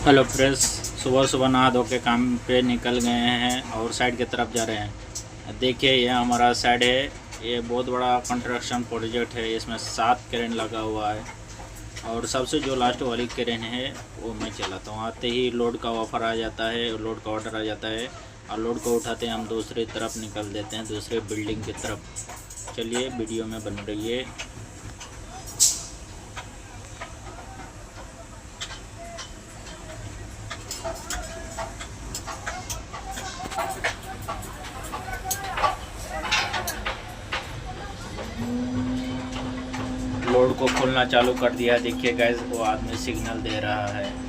Hello friends, सुबह सुबह नहा धो के काम पे निकल गए हैं और साइड की तरफ जा रहे हैं। देखिए ये हमारा साइड है। ये बहुत बड़ा कंस्ट्रक्शन प्रोजेक्ट है। इसमें 7 क्रेन लगा हुआ है और सबसे जो लास्ट वाली क्रेन है वो मैं चलाता हूँ। आते ही लोड का ऑफर आ जाता है, लोड का ऑर्डर आ जाता है और लोड को उठाते हैं हम दूसरी तरफ निकल देते हैं, दूसरे बिल्डिंग की तरफ। चलिए वीडियो में बन रहिए। लोड को खोलना चालू कर दिया। देखिए गाइस, वो आदमी सिग्नल दे रहा है।